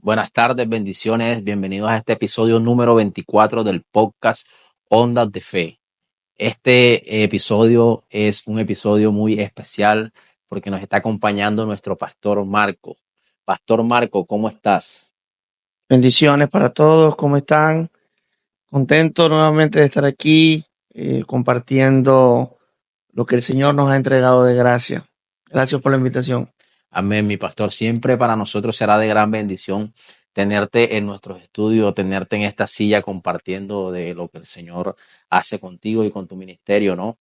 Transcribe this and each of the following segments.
Buenas tardes, bendiciones, bienvenidos a este episodio número 24 del podcast Ondas de Fe. Este episodio es un episodio muy especial porque nos está acompañando nuestro pastor Marco. Pastor Marco, ¿cómo estás? Bendiciones para todos, ¿cómo están? Contento nuevamente de estar aquí compartiendo lo que el Señor nos ha entregado de gracia. Gracias por la invitación. Amén, mi pastor. Siempre para nosotros será de gran bendición tenerte en nuestros estudios, tenerte en esta silla compartiendo de lo que el Señor hace contigo y con tu ministerio, ¿no?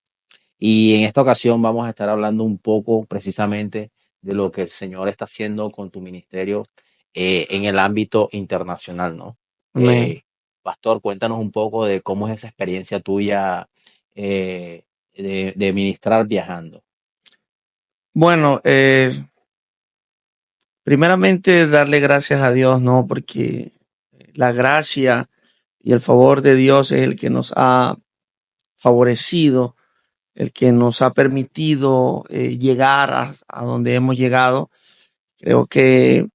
Y en esta ocasión vamos a estar hablando un poco precisamente de lo que el Señor está haciendo con tu ministerio en el ámbito internacional, ¿no? Amén. Pastor, cuéntanos un poco de cómo es esa experiencia tuya de ministrar viajando. Bueno, primeramente darle gracias a Dios, ¿no? Porque la gracia y el favor de Dios es el que nos ha favorecido, el que nos ha permitido llegar a donde hemos llegado. Creo que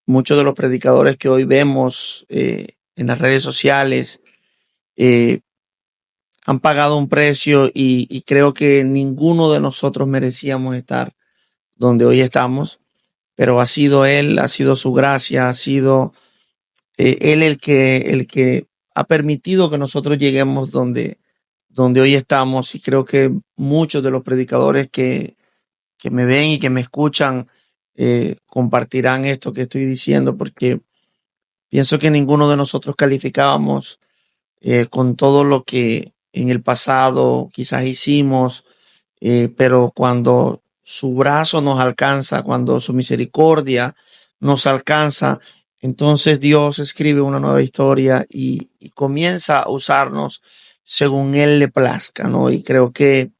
muchos de los predicadores que hoy vemos en las redes sociales eh, han pagado un precio y creo que ninguno de nosotros merecíamos estar donde hoy estamos, pero ha sido Él, ha sido su gracia, ha sido Él el que ha permitido que nosotros lleguemos donde hoy estamos, y creo que muchos de los predicadores que me ven y que me escuchan compartirán esto que estoy diciendo, porque pienso que ninguno de nosotros calificábamos con todo lo que en el pasado quizás hicimos, pero cuando su brazo nos alcanza, cuando su misericordia nos alcanza, entonces Dios escribe una nueva historia y comienza a usarnos según Él le plazca, ¿no? Y creo que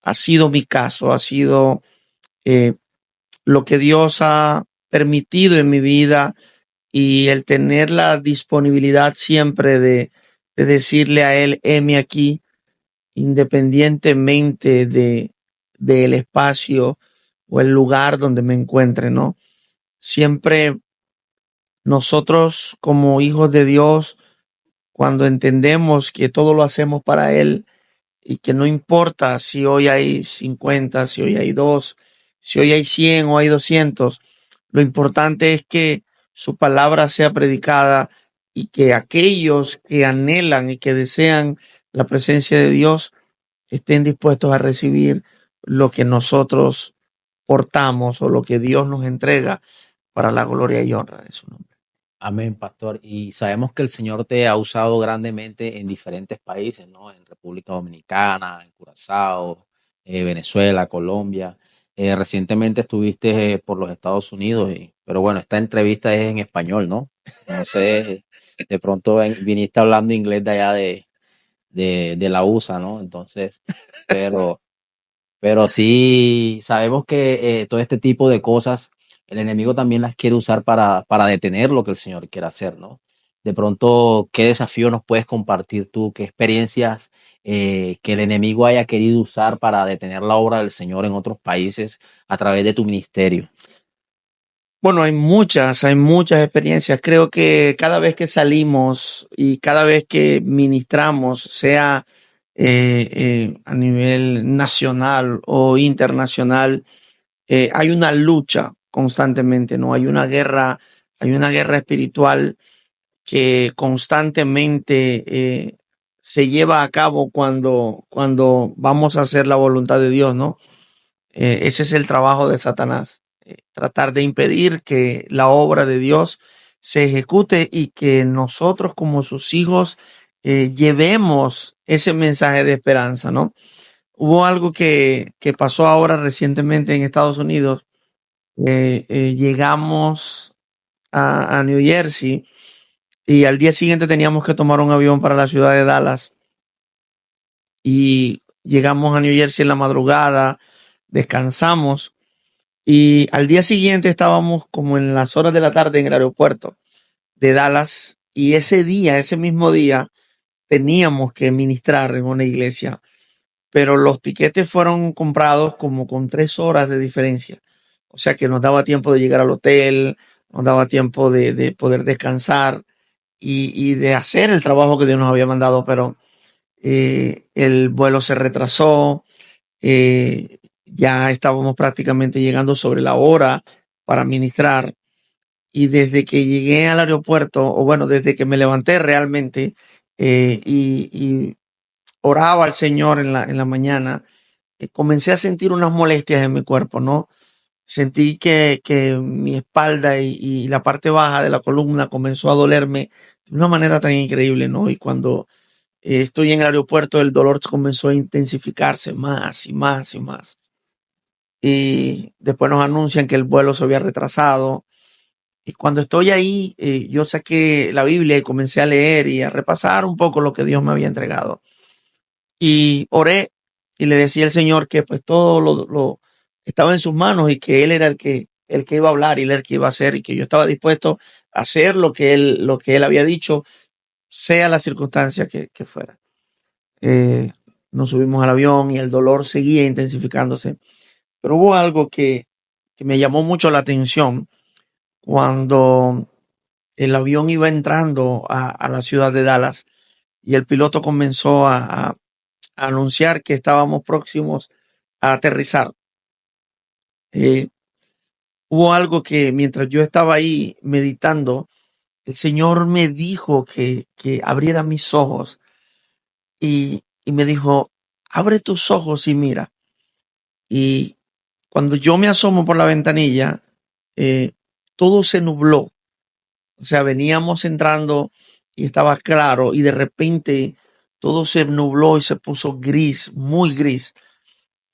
ha sido mi caso, ha sido eh, lo que Dios ha permitido en mi vida, y el tener la disponibilidad siempre de decirle a Él, heme aquí, independientemente del espacio o el lugar donde me encuentre, ¿no? Siempre nosotros como hijos de Dios, cuando entendemos que todo lo hacemos para Él y que no importa si hoy hay 50, si hoy hay 2, si hoy hay 100 o hay 200, lo importante es que su palabra sea predicada y que aquellos que anhelan y que desean la presencia de Dios estén dispuestos a recibir lo que nosotros portamos o lo que Dios nos entrega para la gloria y honra de su nombre. Amén, pastor. Y sabemos que el Señor te ha usado grandemente en diferentes países, ¿no? En República Dominicana, en Curazao, Venezuela, Colombia. Recientemente estuviste por los Estados Unidos, pero bueno, esta entrevista es en español, ¿no? No sé, de pronto viniste hablando inglés de allá de la USA, ¿no? Entonces, pero pero sí, sabemos que todo este tipo de cosas, el enemigo también las quiere usar para detener lo que el Señor quiere hacer, ¿no? De pronto, ¿qué desafío nos puedes compartir tú? ¿Qué experiencias que el enemigo haya querido usar para detener la obra del Señor en otros países a través de tu ministerio? Bueno, hay muchas experiencias. Creo que cada vez que salimos y cada vez que ministramos, sea a nivel nacional o internacional, hay una lucha constantemente, ¿no? Hay una guerra espiritual que constantemente se lleva a cabo cuando vamos a hacer la voluntad de Dios, ¿no? Ese es el trabajo de Satanás, tratar de impedir que la obra de Dios se ejecute y que nosotros como sus hijos llevemos ese mensaje de esperanza, ¿no? Hubo algo que pasó ahora recientemente en Estados Unidos. Llegamos a New Jersey y al día siguiente teníamos que tomar un avión para la ciudad de Dallas, y llegamos a New Jersey en la madrugada, descansamos. Y al día siguiente estábamos como en las horas de la tarde en el aeropuerto de Dallas, y ese día, ese mismo día, teníamos que ministrar en una iglesia, pero los tiquetes fueron comprados como con 3 horas de diferencia. O sea que nos daba tiempo de llegar al hotel, nos daba tiempo de poder descansar y de hacer el trabajo que Dios nos había mandado, pero el vuelo se retrasó, ya estábamos prácticamente llegando sobre la hora para ministrar. Y desde que llegué al aeropuerto, o bueno, desde que me levanté realmente y oraba al Señor en la mañana, comencé a sentir unas molestias en mi cuerpo, ¿no? Sentí que mi espalda y la parte baja de la columna comenzó a dolerme de una manera tan increíble, ¿no? Y cuando estoy en el aeropuerto, el dolor comenzó a intensificarse más y más y más. Y después nos anuncian que el vuelo se había retrasado. Y cuando estoy ahí, yo saqué la Biblia y comencé a leer y a repasar un poco lo que Dios me había entregado. Y oré y le decía al Señor que pues todo lo estaba en sus manos y que Él era el que iba a hablar y Él era el que iba a hacer y que yo estaba dispuesto a hacer lo que él había dicho, sea la circunstancia que fuera. Eh, Nos subimos al avión y el dolor seguía intensificándose. Pero hubo algo que me llamó mucho la atención cuando el avión iba entrando a la ciudad de Dallas y el piloto comenzó a anunciar que estábamos próximos a aterrizar. Eh, Hubo algo que mientras yo estaba ahí meditando, el Señor me dijo que abriera mis ojos y me dijo, abre tus ojos y mira. Y cuando yo me asomo por la ventanilla, eh, todo se nubló. O sea, veníamos entrando y estaba claro y de repente todo se nubló y se puso gris, muy gris,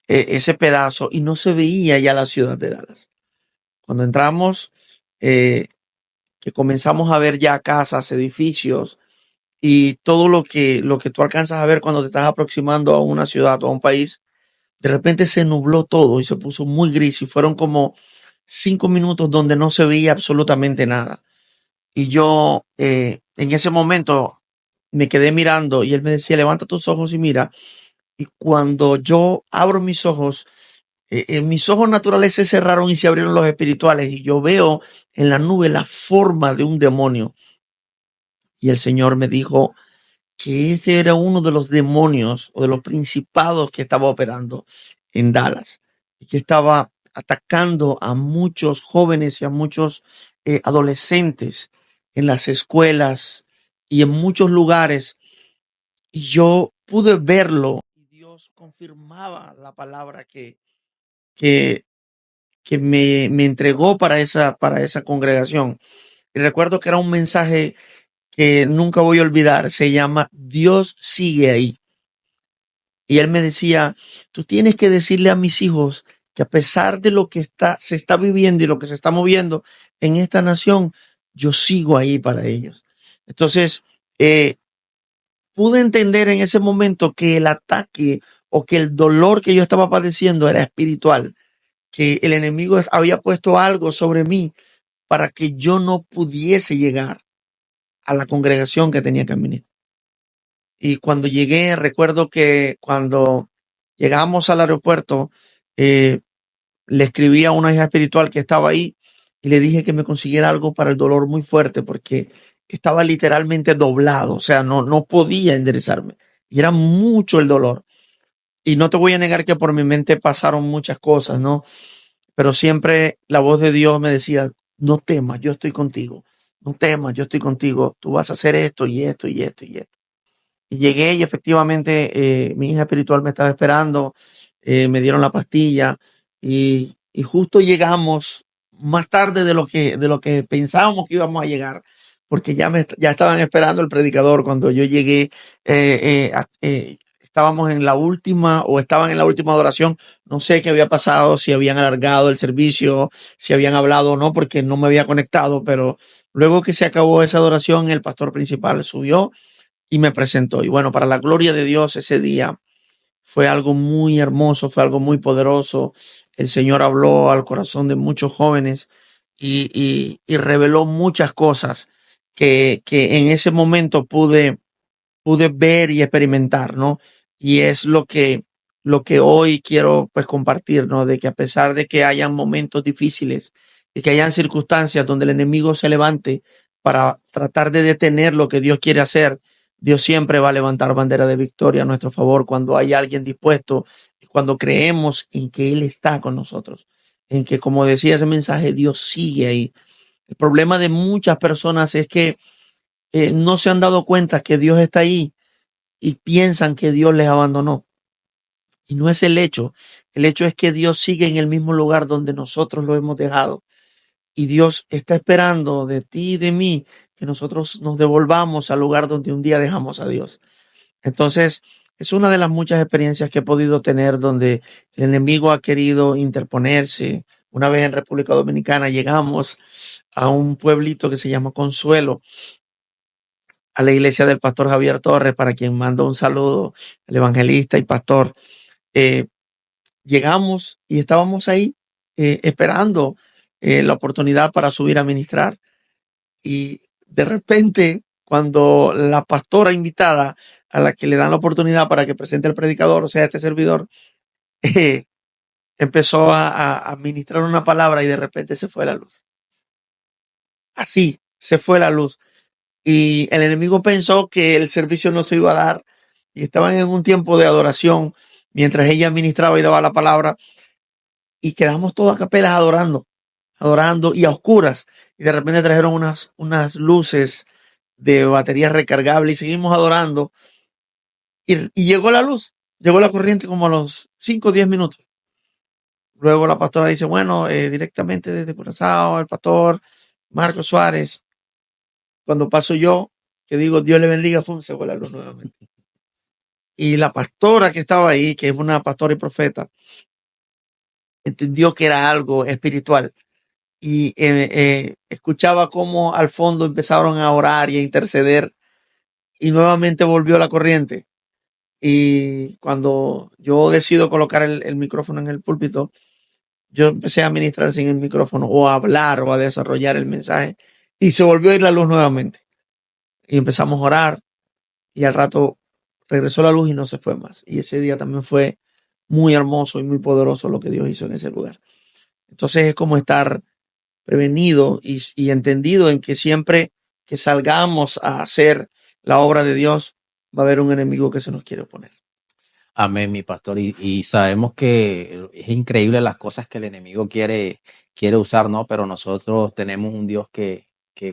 ese pedazo y no se veía ya la ciudad de Dallas. Cuando entramos, eh, que comenzamos a ver ya casas, edificios y todo lo que tú alcanzas a ver cuando te estás aproximando a una ciudad o a un país, de repente se nubló todo y se puso muy gris y fueron como 5 minutos donde no se veía absolutamente nada. Y yo en ese momento me quedé mirando y él me decía, levanta tus ojos y mira. Y cuando yo abro mis ojos naturales se cerraron y se abrieron los espirituales y yo veo en la nube la forma de un demonio. Y el Señor me dijo que ese era uno de los demonios o de los principados que estaba operando en Dallas y que estaba atacando a muchos jóvenes y a muchos adolescentes en las escuelas y en muchos lugares. Y yo pude verlo. Y Dios confirmaba la palabra que, que me entregó para esa congregación. Y recuerdo que era un mensaje que nunca voy a olvidar. Se llama Dios sigue ahí. Y él me decía, tú tienes que decirle a mis hijos que a pesar de lo que se está viviendo y lo que se está moviendo en esta nación, yo sigo ahí para ellos. Entonces, pude entender en ese momento que el ataque o que el dolor que yo estaba padeciendo era espiritual, que el enemigo había puesto algo sobre mí para que yo no pudiese llegar a la congregación que tenía que administrar. Y cuando llegué, recuerdo que cuando llegamos al aeropuerto, eh, le escribí a una hija espiritual que estaba ahí y le dije que me consiguiera algo para el dolor muy fuerte porque estaba literalmente doblado, o sea, no podía enderezarme y era mucho el dolor. Y no te voy a negar que por mi mente pasaron muchas cosas, ¿no? Pero siempre la voz de Dios me decía, no temas, yo estoy contigo, no temas, yo estoy contigo, tú vas a hacer esto y esto y esto y esto. Y llegué y efectivamente mi hija espiritual me estaba esperando, me dieron la pastilla y justo llegamos más tarde de lo que pensábamos que íbamos a llegar, porque ya estaban esperando el predicador cuando yo llegué. Estábamos en la última o estaban en la última adoración. No sé qué había pasado, si habían alargado el servicio, si habían hablado o no, porque no me había conectado, pero luego que se acabó esa adoración, el pastor principal subió y me presentó. Y bueno, para la gloria de Dios, ese día fue algo muy hermoso, fue algo muy poderoso. El Señor habló al corazón de muchos jóvenes y reveló muchas cosas que en ese momento pude ver y experimentar, ¿no? Y es lo que hoy quiero pues compartir, ¿no? De que a pesar de que hayan momentos difíciles y que hayan circunstancias donde el enemigo se levante para tratar de detener lo que Dios quiere hacer, Dios siempre va a levantar bandera de victoria a nuestro favor cuando hay alguien dispuesto y cuando creemos en que Él está con nosotros, en que, como decía ese mensaje, Dios sigue ahí. El problema de muchas personas es que no se han dado cuenta que Dios está ahí y piensan que Dios les abandonó. Y no es el hecho es que Dios sigue en el mismo lugar donde nosotros lo hemos dejado. Y Dios está esperando de ti y de mí que nosotros nos devolvamos al lugar donde un día dejamos a Dios. Entonces, es una de las muchas experiencias que he podido tener donde el enemigo ha querido interponerse. Una vez en República Dominicana llegamos a un pueblito que se llama Consuelo, a la iglesia del pastor Javier Torres, para quien mando un saludo, el evangelista y pastor. Eh, Llegamos y estábamos ahí esperando la oportunidad para subir a ministrar. Y de repente, cuando la pastora invitada a la que le dan la oportunidad para que presente el predicador, o sea, este servidor, eh, empezó a ministrar una palabra y de repente se fue la luz. Así, se fue la luz. Y el enemigo pensó que el servicio no se iba a dar y estaban en un tiempo de adoración mientras ella ministraba y daba la palabra y quedamos todos a capelas adorando y a oscuras. Y de repente trajeron unas luces de batería recargable y seguimos adorando. Y llegó la luz, llegó la corriente como a los 5 o 10 minutos. Luego la pastora dice, bueno, directamente desde Curazao, el pastor Marcos Suárez, cuando paso yo, que digo, Dios le bendiga, se fue la luz nuevamente. Y la pastora que estaba ahí, que es una pastora y profeta, entendió que era algo espiritual y escuchaba cómo al fondo empezaron a orar y a interceder y nuevamente volvió la corriente. Y cuando yo decido colocar el micrófono en el púlpito, yo empecé a ministrar sin el micrófono o a hablar o a desarrollar el mensaje y se volvió a ir la luz nuevamente. Y empezamos a orar y al rato regresó la luz y no se fue más. Y ese día también fue muy hermoso y muy poderoso lo que Dios hizo en ese lugar. Entonces es como estar prevenido y entendido en que siempre que salgamos a hacer la obra de Dios, va a haber un enemigo que se nos quiere oponer. Amén, mi pastor. Y sabemos que es increíble las cosas que el enemigo quiere usar, ¿no? Pero nosotros tenemos un Dios que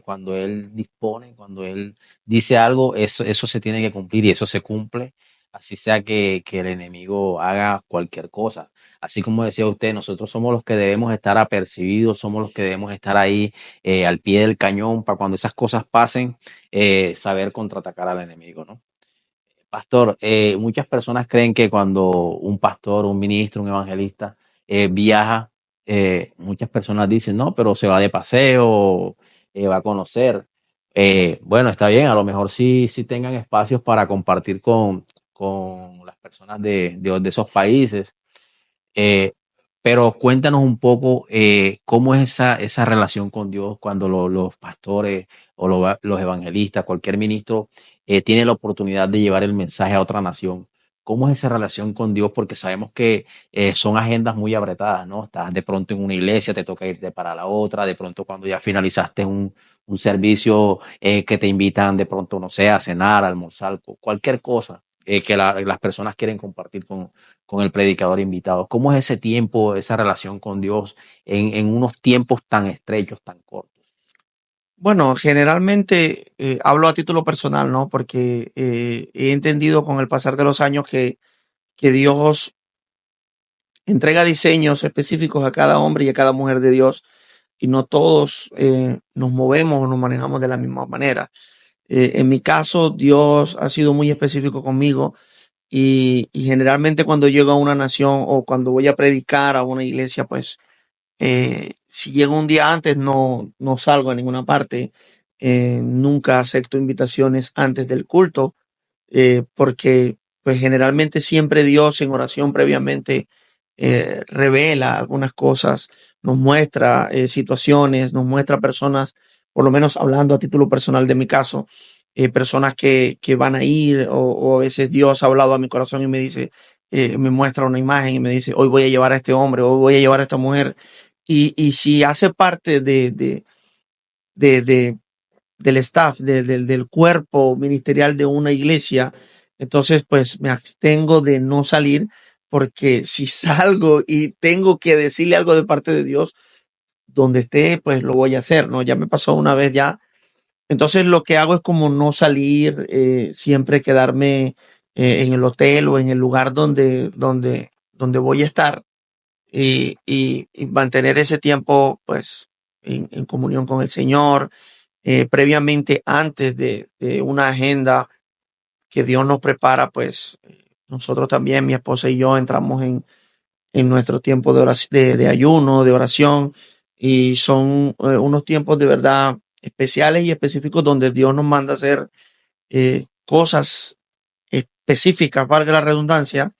cuando Él dispone, cuando Él dice algo, eso se tiene que cumplir y eso se cumple, así sea que el enemigo haga cualquier cosa. Así como decía usted, nosotros somos los que debemos estar apercibidos, somos los que debemos estar ahí al pie del cañón para cuando esas cosas pasen, saber contraatacar al enemigo, ¿no? Pastor, muchas personas creen que cuando un pastor, un ministro, un evangelista viaja, muchas personas dicen, no, pero se va de paseo, va a conocer. Bueno, está bien, a lo mejor sí tengan espacios para compartir con las personas de esos países. Eh, pero cuéntanos un poco cómo es esa relación con Dios cuando los pastores o los evangelistas, cualquier ministro, tiene la oportunidad de llevar el mensaje a otra nación. ¿Cómo es esa relación con Dios? Porque sabemos que son agendas muy apretadas, ¿no? Estás de pronto en una iglesia, te toca irte para la otra, de pronto cuando ya finalizaste un servicio que te invitan de pronto, no sé, a cenar, a almorzar, cualquier cosa que las personas quieren compartir con el predicador invitado. ¿Cómo es ese tiempo, esa relación con Dios en unos tiempos tan estrechos, tan cortos? Bueno, generalmente hablo a título personal, ¿no? Porque he entendido con el pasar de los años que Dios entrega diseños específicos a cada hombre y a cada mujer de Dios y no todos nos movemos o nos manejamos de la misma manera. En mi caso, Dios ha sido muy específico conmigo y generalmente cuando llego a una nación o cuando voy a predicar a una iglesia, pues si llego un día antes no salgo a ninguna parte. Nunca acepto invitaciones antes del culto porque pues generalmente siempre Dios en oración previamente revela algunas cosas, nos muestra situaciones, nos muestra personas, por lo menos hablando a título personal de mi caso, personas que van a ir o a veces Dios ha hablado a mi corazón y me dice, me muestra una imagen y me dice, hoy voy a llevar a este hombre, hoy voy a llevar a esta mujer. y si hace parte de, de- del staff, del cuerpo ministerial de una iglesia, entonces pues me abstengo de no salir, porque si salgo y tengo que decirle algo de parte de Dios, donde esté, pues lo voy a hacer, ¿no? Ya me pasó una vez ya. Entonces lo que hago es como no salir, siempre quedarme en el hotel o en el lugar donde voy a estar, y mantener ese tiempo pues en comunión con el Señor, previamente antes de una agenda que Dios nos prepara, pues nosotros también, mi esposa y yo, entramos en nuestro tiempo de, oración, de ayuno, de oración, y son unos tiempos de verdad especiales y específicos donde Dios nos manda a hacer cosas específicas, valga la redundancia,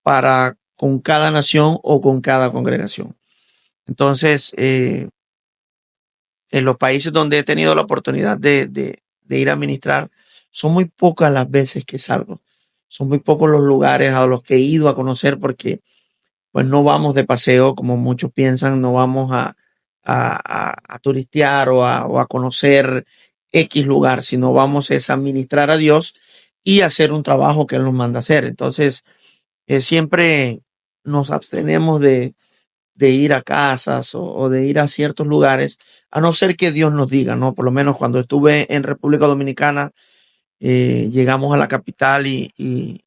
para con cada nación o con cada congregación. Entonces, en los países donde he tenido la oportunidad de ir a ministrar, son muy pocas las veces que salgo. Son muy pocos los lugares a los que he ido a conocer, porque pues no vamos de paseo como muchos piensan, no vamos a turistear o a conocer X lugar, sino vamos es a ministrar a Dios y hacer un trabajo que Él nos manda hacer. Entonces, siempre nos abstenemos de ir a casas o de ir a ciertos lugares, a no ser que Dios nos diga, ¿no? Por lo menos cuando estuve en República Dominicana, llegamos a la capital y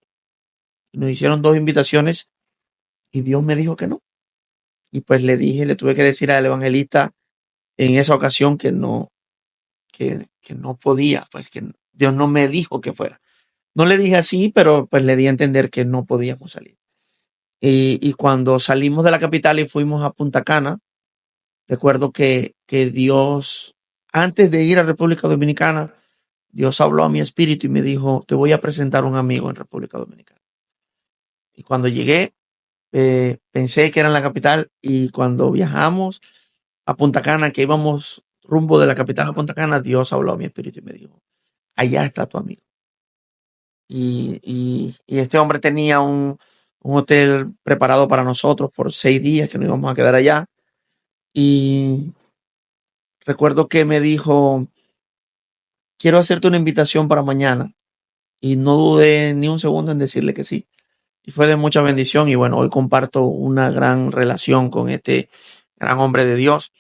nos hicieron dos invitaciones y Dios me dijo que no. Y pues le tuve que decir al evangelista en esa ocasión que no podía, pues que Dios no me dijo que fuera. No le dije así, pero pues le di a entender que no podíamos salir. Y cuando salimos de la capital y fuimos a Punta Cana, recuerdo que Dios, antes de ir a República Dominicana, Dios habló a mi espíritu y me dijo, te voy a presentar un amigo en República Dominicana. Y cuando llegué, pensé que era en la capital, y cuando viajamos a Punta Cana, que íbamos rumbo de la capital a Punta Cana, Dios habló a mi espíritu y me dijo, allá está tu amigo. Y este hombre tenía un hotel preparado para nosotros por 6 días que nos íbamos a quedar allá. Y recuerdo que me dijo, quiero hacerte una invitación para mañana. Y no dudé ni un segundo en decirle que sí. Y fue de mucha bendición. Y bueno, hoy comparto una gran relación con este gran hombre de Dios,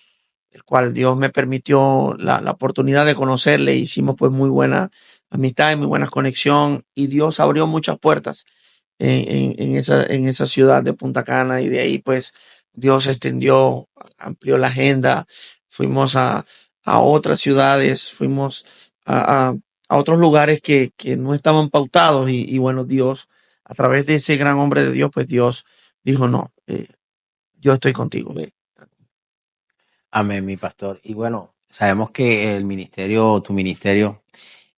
el cual Dios me permitió la oportunidad de conocerle. Hicimos pues muy buena amistad y muy buena conexión. Y Dios abrió muchas puertas en esa ciudad de Punta Cana. Y de ahí pues Dios extendió, amplió la agenda. Fuimos a otras ciudades, fuimos a otros lugares que no estaban pautados. Y bueno, Dios, a través de ese gran hombre de Dios, pues Dios dijo, no, yo estoy contigo. Ve. Amén, mi pastor. Y bueno, sabemos que el ministerio, tu ministerio,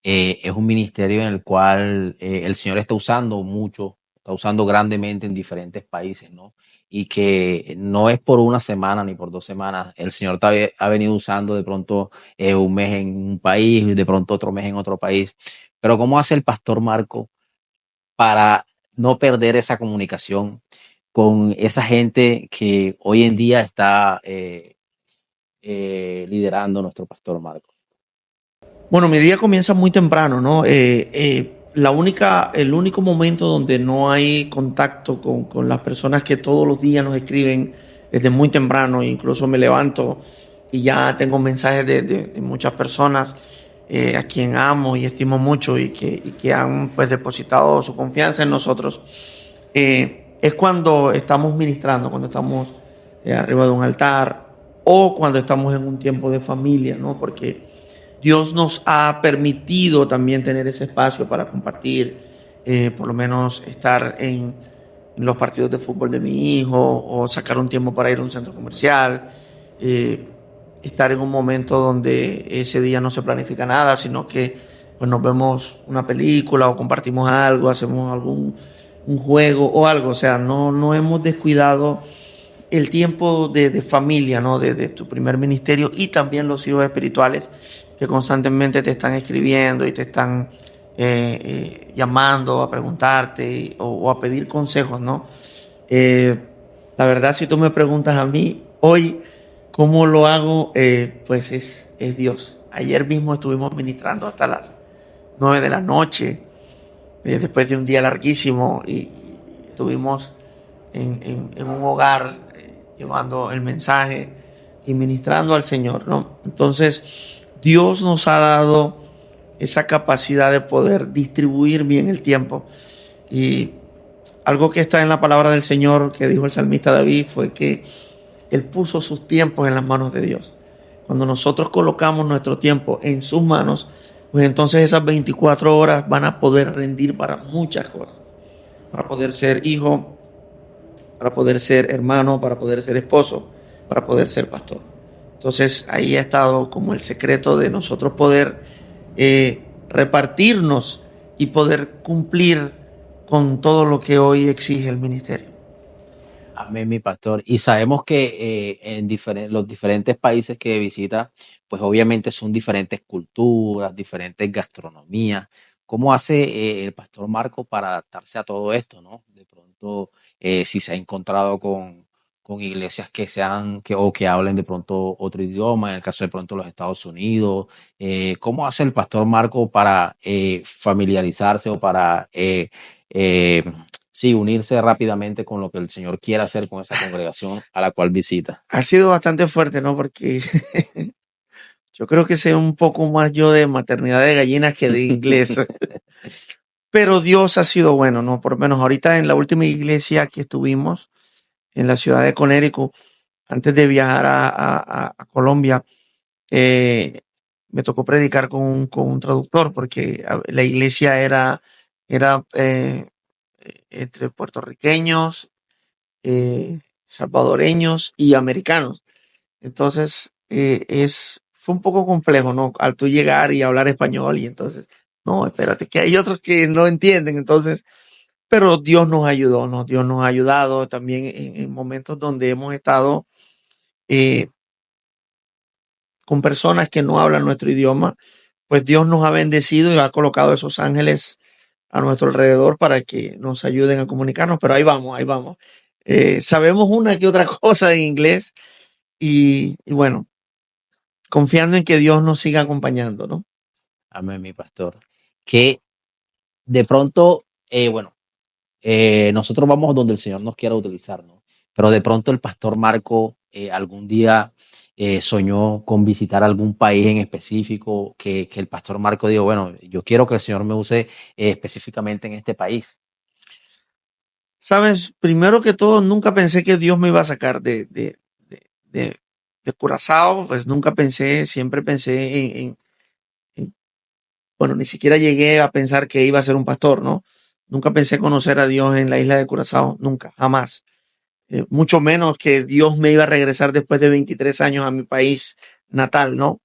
es un ministerio en el cual el Señor está usando mucho, está usando grandemente en diferentes países, ¿no? Y que no es por una semana ni por 2 semanas. El Señor ha venido usando de pronto un mes en un país, de pronto otro mes en otro país. Pero ¿cómo hace el pastor Marco para no perder esa comunicación con esa gente que hoy en día está liderando nuestro pastor Marco? Bueno, mi día comienza muy temprano, ¿no? El único momento donde no hay contacto con las personas que todos los días nos escriben desde muy temprano, incluso me levanto y ya tengo mensajes de muchas personas a quien amo y estimo mucho, y que han pues depositado su confianza en nosotros. Es cuando estamos ministrando, cuando estamos arriba de un altar, o cuando estamos en un tiempo de familia, ¿no? Porque Dios nos ha permitido también tener ese espacio para compartir, por lo menos estar en los partidos de fútbol de mi hijo, o sacar un tiempo para ir a un centro comercial, eh, estar en un momento donde ese día no se planifica nada, sino que pues nos vemos una película o compartimos algo, hacemos algún un juego o algo. O sea, no hemos descuidado el tiempo de familia, ¿no? De tu primer ministerio, y también los hijos espirituales que constantemente te están escribiendo y te están llamando a preguntarte o a pedir consejos, ¿no? Eh, la verdad, si tú me preguntas a mí, hoy ¿Cómo lo hago? Pues es Dios. Ayer mismo estuvimos ministrando hasta las 9 de la noche, después de un día larguísimo, y estuvimos en un hogar llevando el mensaje y ministrando al Señor, ¿no? Entonces, Dios nos ha dado esa capacidad de poder distribuir bien el tiempo. Y algo que está en la palabra del Señor que dijo el salmista David fue que Él puso sus tiempos en las manos de Dios. Cuando nosotros colocamos nuestro tiempo en sus manos, pues entonces esas 24 horas van a poder rendir para muchas cosas. Para poder ser hijo, para poder ser hermano, para poder ser esposo, para poder ser pastor. Entonces ahí ha estado como el secreto de nosotros poder repartirnos y poder cumplir con todo lo que hoy exige el ministerio. Amén, mi pastor. Y sabemos que en los diferentes países que visita, pues obviamente son diferentes culturas, diferentes gastronomías. ¿Cómo hace el pastor Marco para adaptarse a todo esto, no? De pronto, si se ha encontrado con iglesias que sean o que hablen de pronto otro idioma, en el caso de pronto los Estados Unidos, ¿cómo hace el pastor Marco para familiarizarse o para eh, sí, unirse rápidamente con lo que el Señor quiere hacer con esa congregación a la cual visita? Ha sido bastante fuerte, ¿no? Porque yo creo que sé un poco más yo de maternidad de gallinas que de inglés. Pero Dios ha sido bueno, ¿no? Por lo menos ahorita en la última iglesia que estuvimos, en la ciudad de Connecticut, antes de viajar a Colombia, eh, me tocó predicar con un traductor porque la iglesia era entre puertorriqueños, salvadoreños y americanos. Entonces, fue un poco complejo, ¿no? Al tú llegar y hablar español y entonces, no, espérate, que hay otros que no entienden. Entonces, pero Dios nos ayudó, ¿no? Dios nos ha ayudado también en momentos donde hemos estado eh, con personas que no hablan nuestro idioma, pues Dios nos ha bendecido y ha colocado esos ángeles a nuestro alrededor para que nos ayuden a comunicarnos, pero ahí vamos, ahí vamos. Sabemos una que otra cosa en inglés y bueno, confiando en que Dios nos siga acompañando, ¿no? Amén, mi pastor. Que de pronto, bueno, nosotros vamos donde el Señor nos quiera utilizar, ¿no? Pero de pronto el pastor Marco algún día soñó con visitar algún país en específico, que el pastor Marco dijo, bueno, yo quiero que el Señor me use específicamente en este país. Sabes, primero que todo, nunca pensé que Dios me iba a sacar de, de Curazao, pues nunca pensé, siempre pensé en, bueno, ni siquiera llegué a pensar que iba a ser un pastor, ¿no? Nunca pensé conocer a Dios en la isla de Curazao, nunca, jamás. Mucho menos que Dios me iba a regresar después de 23 años a mi país natal, ¿no?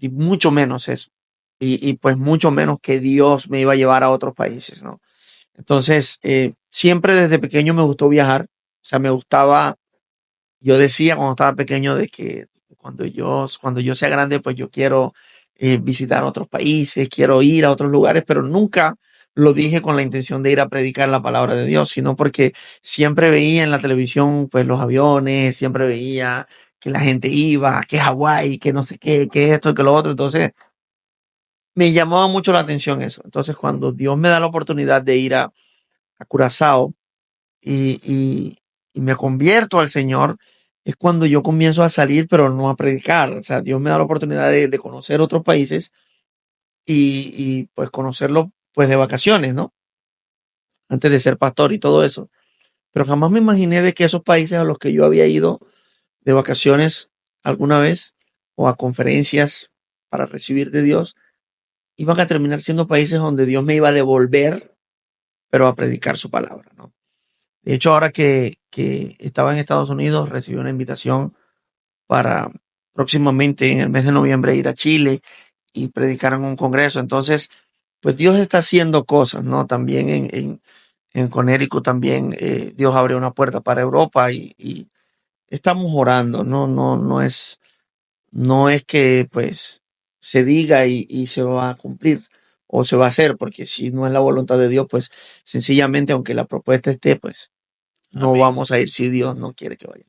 Y mucho menos eso. Y pues mucho menos que Dios me iba a llevar a otros países, ¿no? Entonces, siempre desde pequeño me gustó viajar, o sea, me gustaba, yo decía cuando estaba pequeño de que cuando yo sea grande, pues yo quiero visitar otros países, quiero ir a otros lugares, pero nunca lo dije con la intención de ir a predicar la palabra de Dios, sino porque siempre veía en la televisión, pues los aviones, siempre veía que la gente iba, que Hawái, que no sé qué, que esto, que lo otro. Entonces, me llamaba mucho la atención eso. Entonces, cuando Dios me da la oportunidad de ir a Curazao, y, y me convierto al Señor, es cuando yo comienzo a salir, pero no a predicar. O sea, Dios me da la oportunidad de conocer otros países y pues conocerlo pues de vacaciones, ¿no? Antes de ser pastor y todo eso. Pero jamás me imaginé de que esos países a los que yo había ido de vacaciones alguna vez o a conferencias para recibir de Dios, iban a terminar siendo países donde Dios me iba a devolver, pero a predicar su palabra, ¿no? De hecho, ahora que estaba en Estados Unidos, recibí una invitación para próximamente en el mes de noviembre ir a Chile y predicar en un congreso. Entonces, pues Dios está haciendo cosas, ¿no? También en Conérico también Dios abrió una puerta para Europa y estamos orando, ¿no? No es que pues se diga y se va a cumplir o se va a hacer, porque si no es la voluntad de Dios, pues sencillamente, aunque la propuesta esté, pues no Amén. vamos a ir si Dios no quiere que vaya.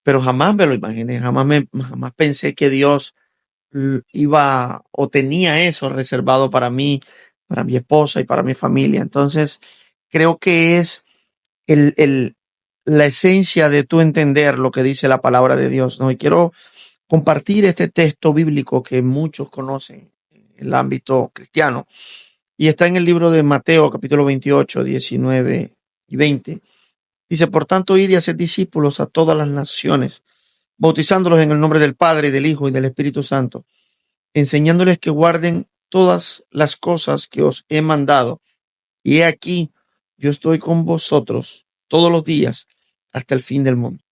pero jamás me lo imaginé, jamás pensé que Dios iba o tenía eso reservado para mí, para mi esposa y para mi familia. Entonces, creo que es el, el, la esencia de tu entender lo que dice la palabra de Dios, ¿no? Y quiero compartir este texto bíblico que muchos conocen en el ámbito cristiano y está en el libro de Mateo, capítulo 28, 19 y 20. Dice, por tanto, id y haced discípulos a todas las naciones, bautizándolos en el nombre del Padre, y del Hijo y del Espíritu Santo, enseñándoles que guarden todas las cosas que os he mandado. Y he aquí, yo estoy con vosotros todos los días hasta el fin del mundo.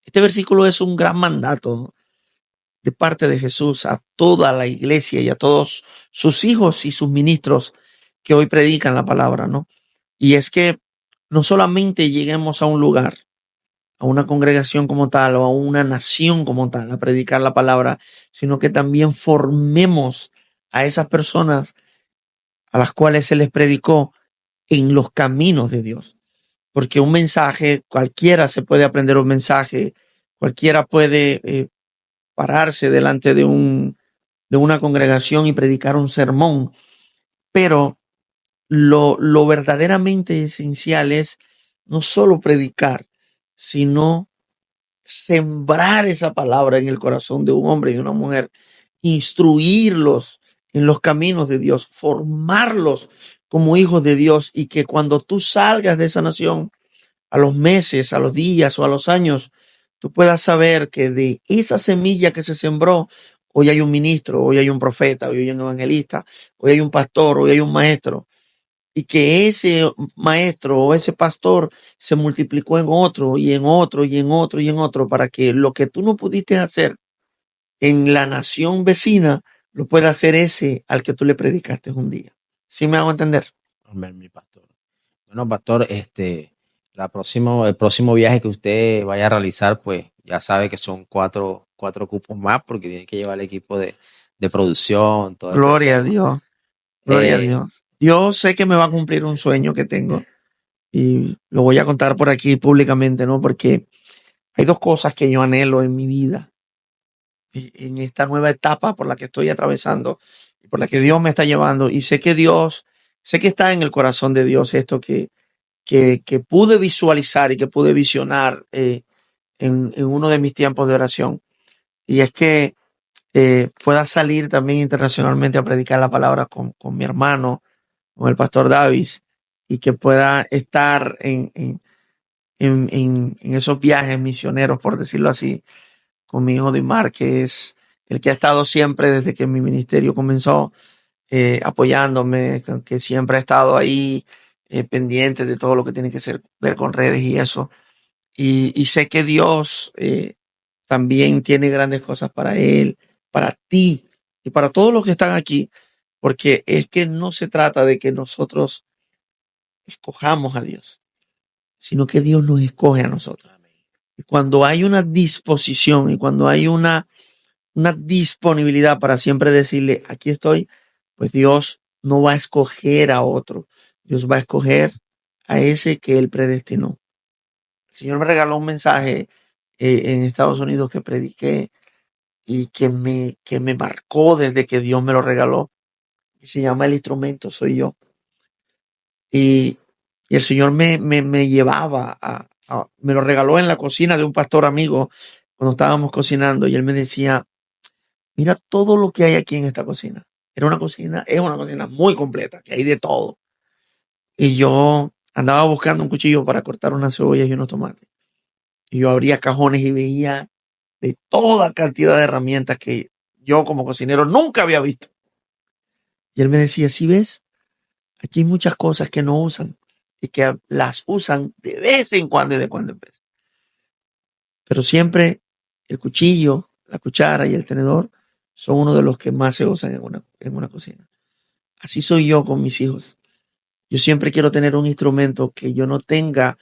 Este versículo es un gran mandato, ¿no?, de parte de Jesús a toda la iglesia y a todos sus hijos y sus ministros que hoy predican la palabra, ¿no? Y es que no solamente lleguemos a un lugar, a una congregación como tal o a una nación como tal a predicar la palabra, sino que también formemos a esas personas a las cuales se les predicó en los caminos de Dios. Porque un mensaje, cualquiera se puede aprender un mensaje, cualquiera puede pararse delante de una congregación y predicar un sermón, pero lo verdaderamente esencial es no solo predicar, sino sembrar esa palabra en el corazón de un hombre y de una mujer, instruirlos en los caminos de Dios, formarlos como hijos de Dios y que cuando tú salgas de esa nación, a los meses, a los días o a los años, tú puedas saber que de esa semilla que se sembró, hoy hay un ministro, hoy hay un profeta, hoy hay un evangelista, hoy hay un pastor, hoy hay un maestro, y que ese maestro o ese pastor se multiplicó en otro y en otro y en otro y en otro para que lo que tú no pudiste hacer en la nación vecina lo pueda hacer ese al que tú le predicaste un día. ¿Sí me hago entender? Amén, mi pastor. Bueno, pastor, el próximo viaje que usted vaya a realizar, pues ya sabe que son cuatro cupos más porque tiene que llevar el equipo de producción, todo este Gloria a tema. Dios, gloria a Eh, Dios. Dios sé que me va a cumplir un sueño que tengo y lo voy a contar por aquí públicamente, ¿no? Porque hay dos cosas que yo anhelo en mi vida, en esta nueva etapa por la que estoy atravesando y por la que Dios me está llevando. Y sé que está en el corazón de Dios esto que pude visualizar y que pude visionar en uno de mis tiempos de oración. Y es que pueda salir también internacionalmente a predicar la palabra con mi hermano, con el pastor Davis, y que pueda estar en esos viajes misioneros, por decirlo así, con mi hijo Dimar, que es el que ha estado siempre desde que mi ministerio comenzó, apoyándome, que siempre ha estado ahí pendiente de todo lo que tiene que ver con redes y eso. Y sé que Dios también tiene grandes cosas para él, para ti y para todos los que están aquí, porque es que no se trata de que nosotros escojamos a Dios, sino que Dios nos escoge a nosotros. Y cuando hay una disposición y cuando hay una disponibilidad para siempre decirle, aquí estoy, pues Dios no va a escoger a otro, Dios va a escoger a ese que Él predestinó. El Señor me regaló un mensaje en Estados Unidos que prediqué y que me marcó desde que Dios me lo regaló. Y se llama El instrumento, soy yo. Y, y el Señor me llevaba me lo regaló en la cocina de un pastor amigo cuando estábamos cocinando y él me decía, mira todo lo que hay aquí en esta cocina. Es una cocina muy completa, que hay de todo. Y yo andaba buscando un cuchillo para cortar unas cebollas y unos tomates. Y yo abría cajones y veía de toda cantidad de herramientas que yo como cocinero nunca había visto. Y él me decía, ¿sí ves? Aquí hay muchas cosas que no usan y que las usan de vez en cuando y de cuando en vez. Pero siempre el cuchillo, la cuchara y el tenedor son uno de los que más se usan en una cocina. Así soy yo con mis hijos. Yo siempre quiero tener un instrumento que yo no tenga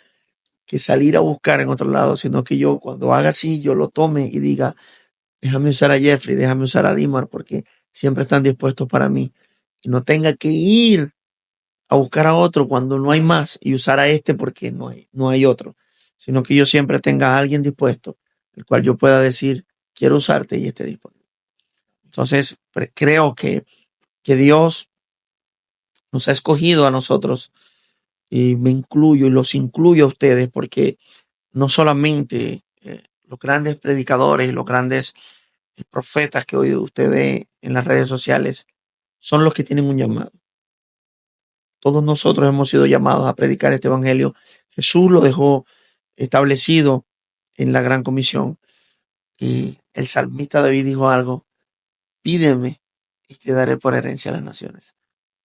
que salir a buscar en otro lado, sino que yo cuando haga así, yo lo tome y diga, déjame usar a Jeffrey, déjame usar a Dimar, porque siempre están dispuestos para mí. Y no tenga que ir a buscar a otro cuando no hay más y usar a este porque no hay otro. sino que yo siempre tenga a alguien dispuesto, el cual yo pueda decir, quiero usarte y esté disponible. Entonces, creo que Dios nos ha escogido a nosotros y me incluyo y los incluyo a ustedes porque no solamente los grandes predicadores, los grandes profetas que hoy usted ve en las redes sociales son los que tienen un llamado. Todos nosotros hemos sido llamados a predicar este evangelio. Jesús lo dejó establecido en la gran comisión y el salmista David dijo algo: pídeme y te daré por herencia a las naciones.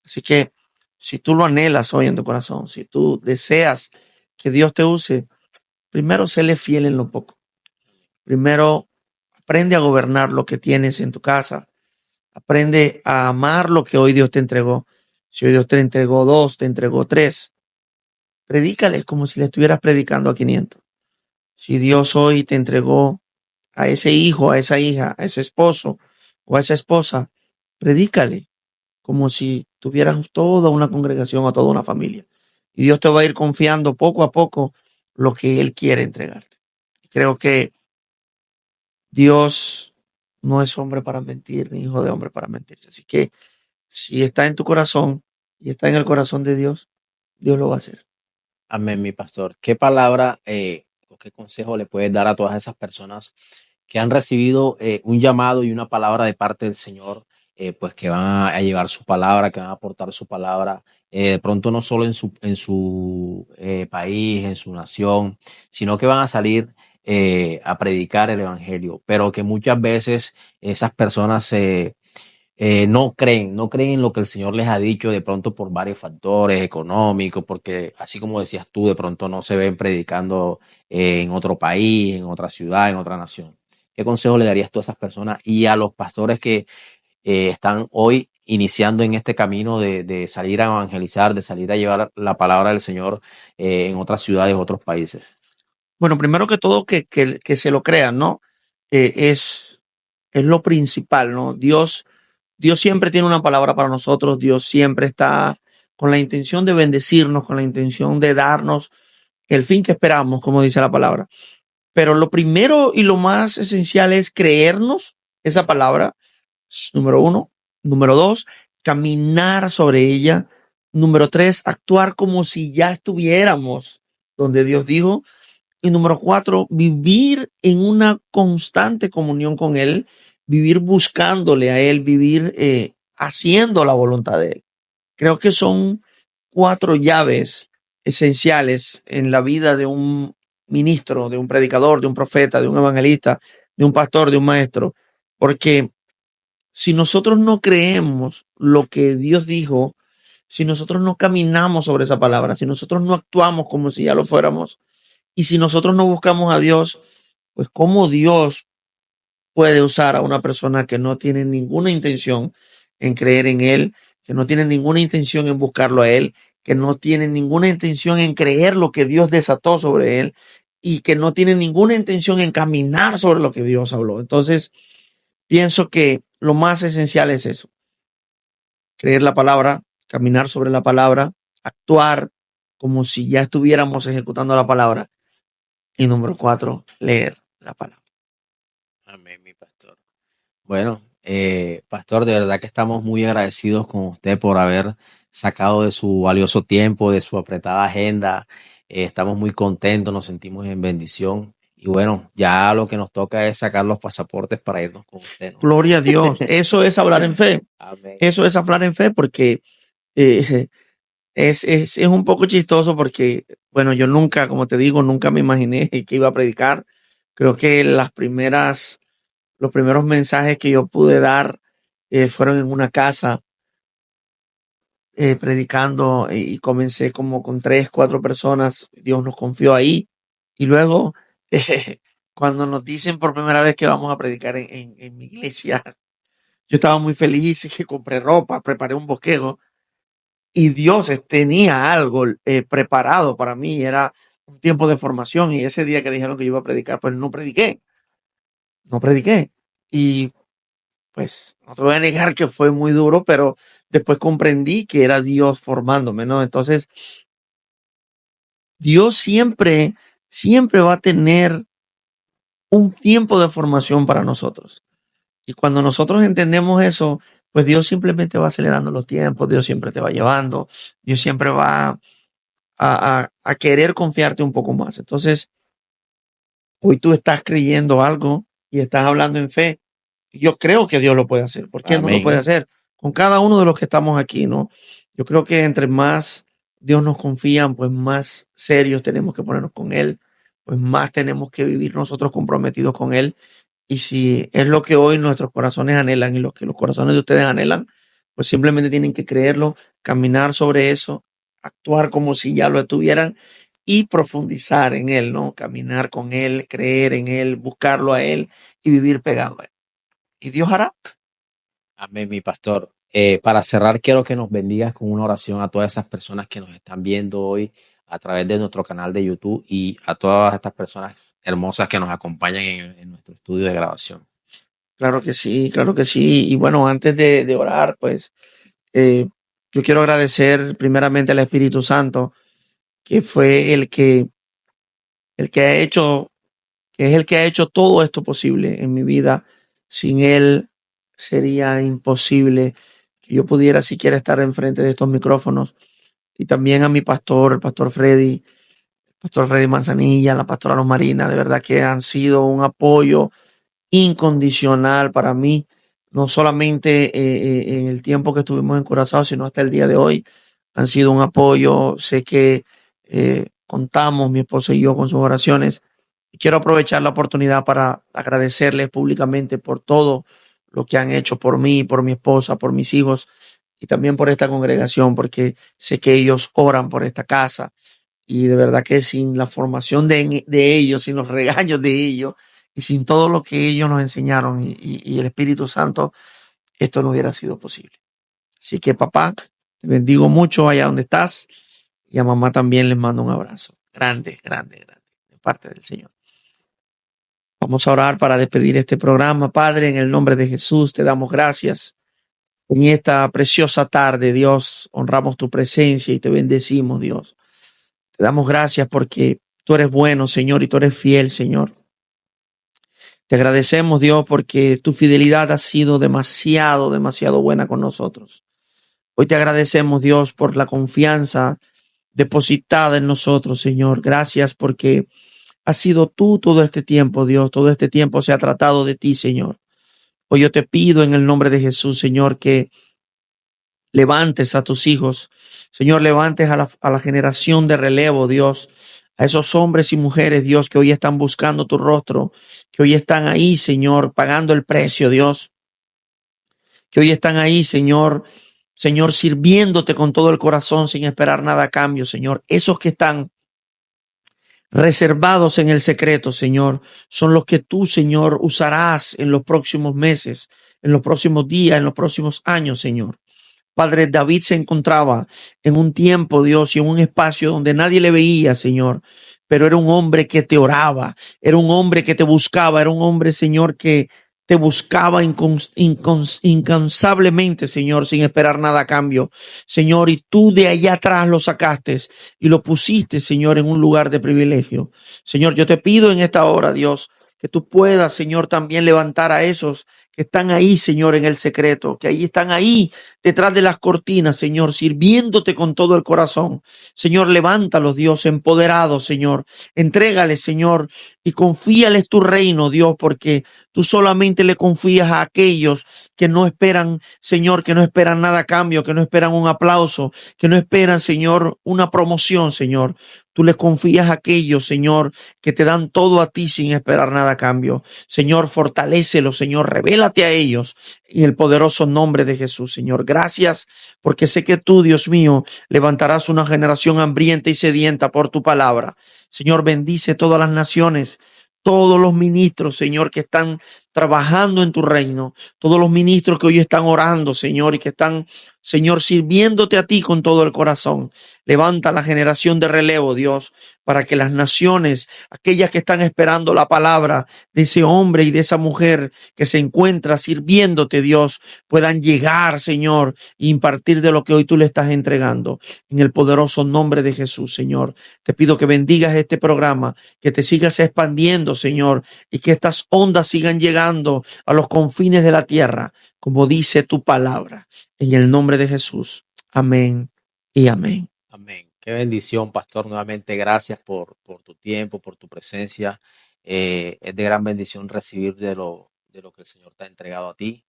Así que si tú lo anhelas hoy en tu corazón, si tú deseas que Dios te use, primero séle fiel en lo poco. Primero aprende a gobernar lo que tienes en tu casa. Aprende a amar lo que hoy Dios te entregó. Si hoy Dios te entregó 2, te entregó 3, predícales como si le estuvieras predicando a 500. Si Dios hoy te entregó a ese hijo, a esa hija, a ese esposo o a esa esposa, predícale como si tuvieras toda una congregación o toda una familia. Y Dios te va a ir confiando poco a poco lo que Él quiere entregarte. Creo que Dios no es hombre para mentir, ni hijo de hombre para mentirse. Así que si está en tu corazón y está en el corazón de Dios, Dios lo va a hacer. Amén, mi pastor. ¿Qué palabra o qué consejo le puedes dar a todas esas personas que han recibido un llamado y una palabra de parte del Señor, pues que van a llevar su palabra, que van a aportar su palabra, de pronto no solo en su país, en su nación, sino que van a salir a predicar el Evangelio, pero que muchas veces esas personas no creen en lo que el Señor les ha dicho de pronto por varios factores económicos, porque así como decías tú, de pronto no se ven predicando en otro país, en otra ciudad, en otra nación? ¿Qué consejo le darías tú a esas personas y a los pastores que están hoy iniciando en este camino de salir a evangelizar, de salir a llevar la palabra del Señor en otras ciudades, otros países? Bueno, primero que todo, que se lo crean, ¿no? Es lo principal, ¿no? Dios siempre tiene una palabra para nosotros. Dios siempre está con la intención de bendecirnos, con la intención de darnos el fin que esperamos, como dice la palabra. Pero lo primero y lo más esencial es creernos esa palabra, número 1. Número 2, caminar sobre ella. Número 3, actuar como si ya estuviéramos donde Dios dijo. Y número 4, vivir en una constante comunión con Él, vivir buscándole a Él, vivir haciendo la voluntad de Él. Creo que son 4 llaves esenciales en la vida de un ministro, de un predicador, de un profeta, de un evangelista, de un pastor, de un maestro. Porque si nosotros no creemos lo que Dios dijo, si nosotros no caminamos sobre esa palabra, si nosotros no actuamos como si ya lo fuéramos, y si nosotros no buscamos a Dios, pues cómo Dios puede usar a una persona que no tiene ninguna intención en creer en Él, que no tiene ninguna intención en buscarlo a Él, que no tiene ninguna intención en creer lo que Dios desató sobre Él y que no tiene ninguna intención en caminar sobre lo que Dios habló. Entonces, pienso que lo más esencial es eso: creer la palabra, caminar sobre la palabra, actuar como si ya estuviéramos ejecutando la palabra. Y número 4, leer la palabra. Amén, mi pastor. Bueno, pastor, de verdad que estamos muy agradecidos con usted por haber sacado de su valioso tiempo, de su apretada agenda. Estamos muy contentos, nos sentimos en bendición. Y bueno, ya lo que nos toca es sacar los pasaportes para irnos con usted, ¿no? Gloria a Dios. Eso es hablar en fe. Amén. Eso es hablar en fe porque eh, es un poco chistoso porque, bueno, yo nunca, como te digo, nunca me imaginé que iba a predicar. Creo que los primeros mensajes que yo pude dar fueron en una casa predicando y comencé como con 3, 4 personas. Dios nos confió ahí. Y luego, cuando nos dicen por primera vez que vamos a predicar en mi iglesia, yo estaba muy feliz, que compré ropa, preparé un bosquejo y Dios tenía algo preparado para mí. Era un tiempo de formación y ese día que dijeron que yo iba a predicar, pues no prediqué. Y pues no te voy a negar que fue muy duro, pero después comprendí que era Dios formándome, ¿no? Entonces, Dios siempre siempre va a tener un tiempo de formación para nosotros. Y cuando nosotros entendemos eso, pues Dios simplemente va acelerando los tiempos, Dios siempre te va llevando, Dios siempre va a querer confiarte un poco más. Entonces, hoy tú estás creyendo algo y estás hablando en fe. Yo creo que Dios lo puede hacer. ¿Por qué no lo puede Amén. hacer? Con cada uno de los que estamos aquí, ¿no? Yo creo que entre más Dios nos confía, pues más serios tenemos que ponernos con Él, pues más tenemos que vivir nosotros comprometidos con Él. Y si es lo que hoy nuestros corazones anhelan y lo que los corazones de ustedes anhelan, pues simplemente tienen que creerlo, caminar sobre eso, actuar como si ya lo estuvieran y profundizar en Él, ¿no? Caminar con Él, creer en Él, buscarlo a Él y vivir pegado a Él. Y Dios hará. Amén, mi pastor. Para cerrar, quiero que nos bendigas con una oración a todas esas personas que nos están viendo hoy a través de nuestro canal de YouTube y a todas estas personas hermosas que nos acompañan en nuestro estudio de grabación. Claro que sí, claro que sí. Y bueno, antes de orar, pues eh, yo quiero agradecer primeramente al Espíritu Santo, que fue el que ha hecho, que es el que ha hecho todo esto posible en mi vida. Sin Él sería imposible que yo pudiera siquiera estar enfrente de estos micrófonos. Y también a mi pastor, el pastor Freddy Manzanilla, la pastora Luz Marina, de verdad que han sido un apoyo incondicional para mí, no solamente en el tiempo que estuvimos en Curazao, sino hasta el día de hoy. Han sido un apoyo. Sé que contamos, mi esposa y yo, con sus oraciones. Y quiero aprovechar la oportunidad para agradecerles públicamente por todo lo que han hecho por mí, por mi esposa, por mis hijos y también por esta congregación, porque sé que ellos oran por esta casa y de verdad que sin la formación de ellos, sin los regaños de ellos y sin todo lo que ellos nos enseñaron y el Espíritu Santo, esto no hubiera sido posible. Así que papá, te bendigo mucho allá donde estás y a mamá también les mando un abrazo. Grande, grande, grande, de parte del Señor. Vamos a orar para despedir este programa. Padre, en el nombre de Jesús, te damos gracias. En esta preciosa tarde, Dios, honramos tu presencia y te bendecimos, Dios. Te damos gracias porque tú eres bueno, Señor, y tú eres fiel, Señor. Te agradecemos, Dios, porque tu fidelidad ha sido demasiado, demasiado buena con nosotros. Hoy te agradecemos, Dios, por la confianza depositada en nosotros, Señor. Gracias porque has sido tú todo este tiempo, Dios. Todo este tiempo se ha tratado de ti, Señor. Hoy yo te pido en el nombre de Jesús, Señor, que levantes a tus hijos. Señor, levantes a la generación de relevo, Dios. A esos hombres y mujeres, Dios, que hoy están buscando tu rostro, que hoy están ahí, Señor, pagando el precio, Dios. Que hoy están ahí, Señor, Señor, sirviéndote con todo el corazón sin esperar nada a cambio, Señor. Esos que están reservados en el secreto, Señor, son los que tú, Señor, usarás en los próximos meses, en los próximos días, en los próximos años, Señor. Padre, David se encontraba en un tiempo, Dios, y en un espacio donde nadie le veía, Señor, pero era un hombre que te oraba, era un hombre que te buscaba, era un hombre, Señor, que te buscaba incansablemente, Señor, sin esperar nada a cambio, Señor, y tú de allá atrás lo sacaste y lo pusiste, Señor, en un lugar de privilegio. Señor, yo te pido en esta hora, Dios, que tú puedas, Señor, también levantar a esos que están ahí, Señor, en el secreto, que ahí están ahí detrás de las cortinas, Señor, sirviéndote con todo el corazón. Señor, levántalos, Dios, empoderados, Señor. Entrégales, Señor, y confíales tu reino, Dios, porque tú solamente le confías a aquellos que no esperan, Señor, que no esperan nada a cambio, que no esperan un aplauso, que no esperan, Señor, una promoción, Señor. Tú le confías a aquellos, Señor, que te dan todo a ti sin esperar nada a cambio. Señor, fortalécelos, Señor, revélate a ellos en el poderoso nombre de Jesús, Señor. Gracias, porque sé que tú, Dios mío, levantarás una generación hambrienta y sedienta por tu palabra. Señor, bendice todas las naciones, todos los ministros, Señor, que están trabajando en tu reino, todos los ministros que hoy están orando, Señor, y que están, Señor, sirviéndote a ti con todo el corazón. Levanta la generación de relevo, Dios, para que las naciones, aquellas que están esperando la palabra de ese hombre y de esa mujer que se encuentra sirviéndote, Dios, puedan llegar, Señor, e impartir de lo que hoy tú le estás entregando. En el poderoso nombre de Jesús, Señor, te pido que bendigas este programa, que te sigas expandiendo, Señor, y que estas ondas sigan llegando a los confines de la tierra, como dice tu palabra. En el nombre de Jesús. Amén y amén. Amén. Qué bendición, pastor. Nuevamente, gracias por tu tiempo, por tu presencia. Es de gran bendición recibir de lo que el Señor te ha entregado a ti.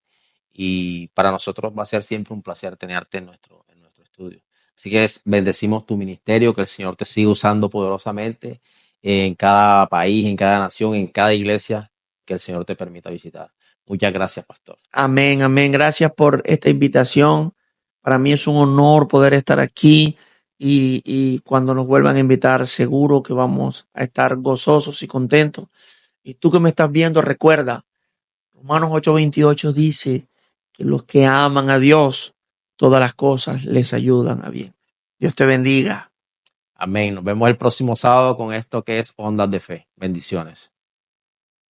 Y para nosotros va a ser siempre un placer tenerte en nuestro estudio. Así que bendecimos tu ministerio, que el Señor te siga usando poderosamente en cada país, en cada nación, en cada iglesia que el Señor te permita visitar. Muchas gracias, pastor. Amén, amén. Gracias por esta invitación. Para mí es un honor poder estar aquí y cuando nos vuelvan a invitar, seguro que vamos a estar gozosos y contentos. Y tú que me estás viendo, recuerda, Romanos 8:28 dice que los que aman a Dios, todas las cosas les ayudan a bien. Dios te bendiga. Amén. Nos vemos el próximo sábado con esto que es Ondas de Fe. Bendiciones.